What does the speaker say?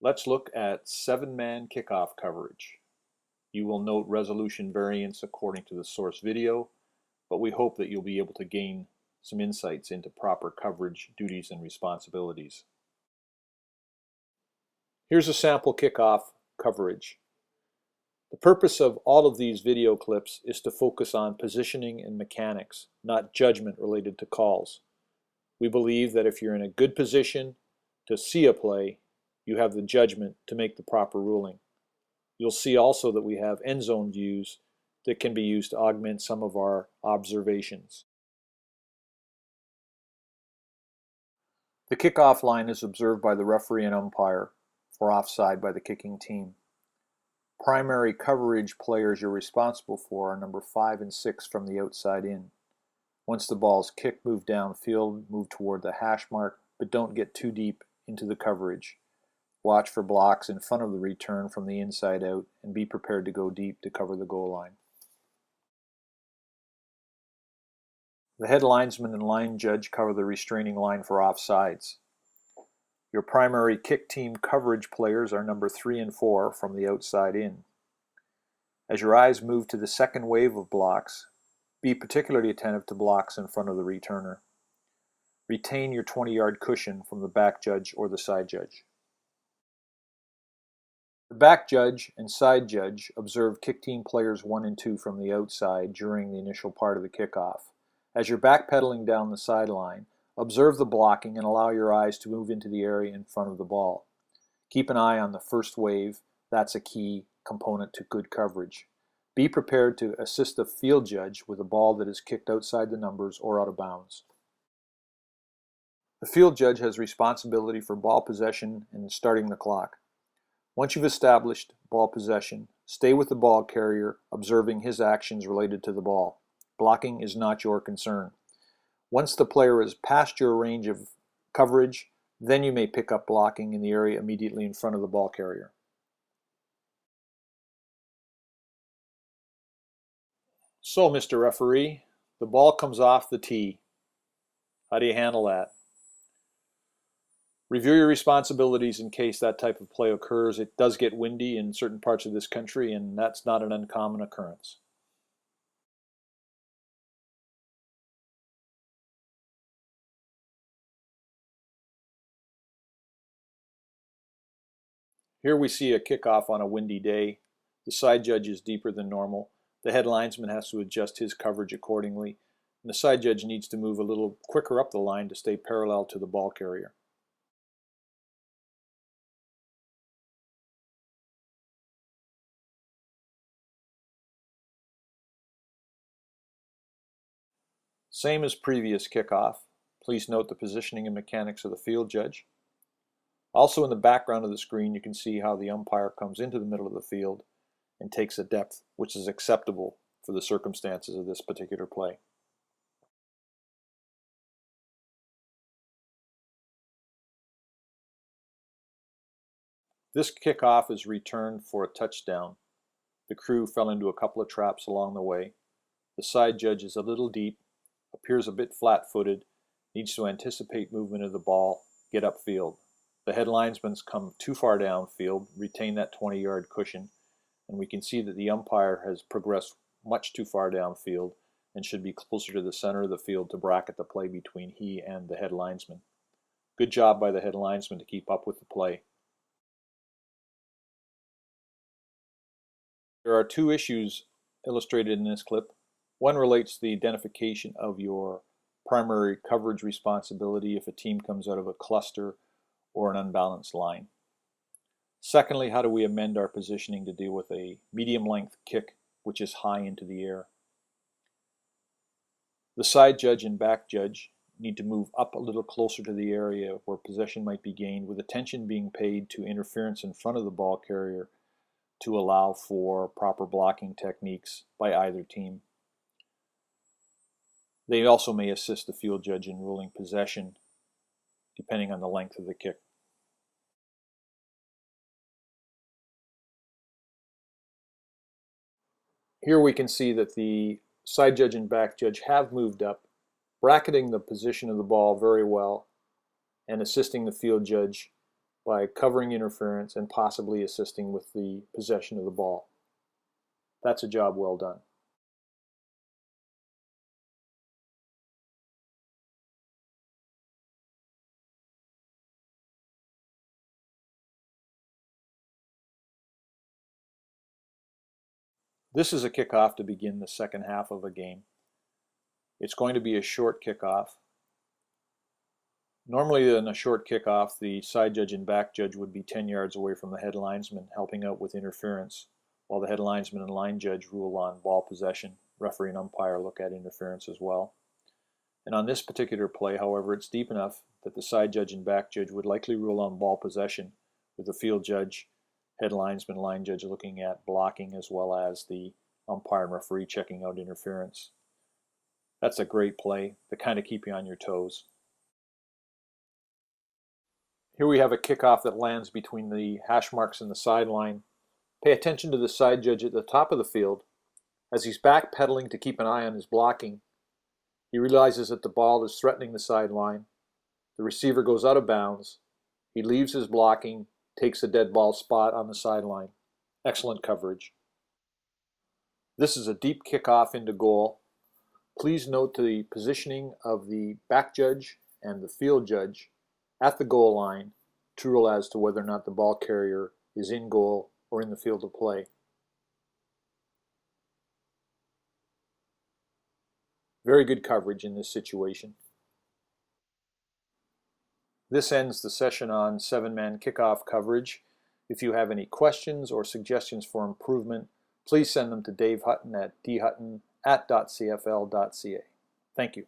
Let's look at 7-man kickoff coverage. You will note resolution variance according to the source video, but we hope that you'll be able to gain some insights into proper coverage duties and responsibilities. Here's a sample kickoff coverage. The purpose of all of these video clips is to focus on positioning and mechanics, not judgment related to calls. We believe that if you're in a good position to see a play, you have the judgment to make the proper ruling. You'll see also that we have end zone views that can be used to augment some of our observations. The kickoff line is observed by the referee and umpire for offside by the kicking team. Primary coverage players you're responsible for are number 5 and 6 from the outside in. Once the ball is kicked, move downfield, move toward the hash mark, but don't get too deep into the coverage. Watch for blocks in front of the return from the inside out and be prepared to go deep to cover the goal line. The head linesman and line judge cover the restraining line for offsides. Your primary kick team coverage players are number 3 and 4 from the outside in. As your eyes move to the second wave of blocks, be particularly attentive to blocks in front of the returner. Retain your 20-yard cushion from the back judge or the side judge. The back judge and side judge observe kick team players 1 and 2 from the outside during the initial part of the kickoff. As you're backpedaling down the sideline, observe the blocking and allow your eyes to move into the area in front of the ball. Keep an eye on the first wave. That's a key component to good coverage. Be prepared to assist the field judge with a ball that is kicked outside the numbers or out of bounds. The field judge has responsibility for ball possession and starting the clock. Once you've established ball possession, stay with the ball carrier, observing his actions related to the ball. Blocking is not your concern. Once the player is past your range of coverage, then you may pick up blocking in the area immediately in front of the ball carrier. So, Mr. Referee, the ball comes off the tee. How do you handle that? Review your responsibilities in case that type of play occurs. It does get windy in certain parts of this country, and that's not an uncommon occurrence. Here we see a kickoff on a windy day. The side judge is deeper than normal. The head linesman has to adjust his coverage accordingly, and the side judge needs to move a little quicker up the line to stay parallel to the ball carrier. Same as previous kickoff. Please note the positioning and mechanics of the field judge. Also in the background of the screen, you can see how the umpire comes into the middle of the field and takes a depth which is acceptable for the circumstances of this particular play. This kickoff is returned for a touchdown. The crew fell into a couple of traps along the way. The side judge is a little deep, appears a bit flat-footed, needs to anticipate movement of the ball, get upfield. The head linesman's come too far downfield, retain that 20-yard cushion, and we can see that the umpire has progressed much too far downfield and should be closer to the center of the field to bracket the play between he and the head linesman. Good job by the head linesman to keep up with the play. There are 2 issues illustrated in this clip. One relates to the identification of your primary coverage responsibility if a team comes out of a cluster or an unbalanced line. Secondly, how do we amend our positioning to deal with a medium length kick which is high into the air? The side judge and back judge need to move up a little closer to the area where possession might be gained, with attention being paid to interference in front of the ball carrier to allow for proper blocking techniques by either team. They also may assist the field judge in ruling possession depending on the length of the kick. Here we can see that the side judge and back judge have moved up, bracketing the position of the ball very well and assisting the field judge by covering interference and possibly assisting with the possession of the ball. That's a job well done. This is a kickoff to begin the second half of a game. It's going to be a short kickoff. Normally in a short kickoff, the side judge and back judge would be 10 yards away from the head linesman, helping out with interference, while the head linesman and line judge rule on ball possession. Referee and umpire look at interference as well. And on this particular play, however, it's deep enough that the side judge and back judge would likely rule on ball possession, with the field judge, head linesman, line judge looking at blocking, as well as the umpire and referee checking out interference. That's a great play to kind of keep you on your toes. Here we have a kickoff that lands between the hash marks and the sideline. Pay attention to the side judge at the top of the field. As he's backpedaling to keep an eye on his blocking, he realizes that the ball is threatening the sideline. The receiver goes out of bounds. He leaves his blocking, takes a dead ball spot on the sideline. Excellent coverage. This is a deep kickoff into goal. Please note the positioning of the back judge and the field judge at the goal line to rule as to whether or not the ball carrier is in goal or in the field of play. Very good coverage in this situation. This ends the session on 7-man kickoff coverage. If you have any questions or suggestions for improvement, please send them to Dave Hutton at dhutton@.cfl.ca. Thank you.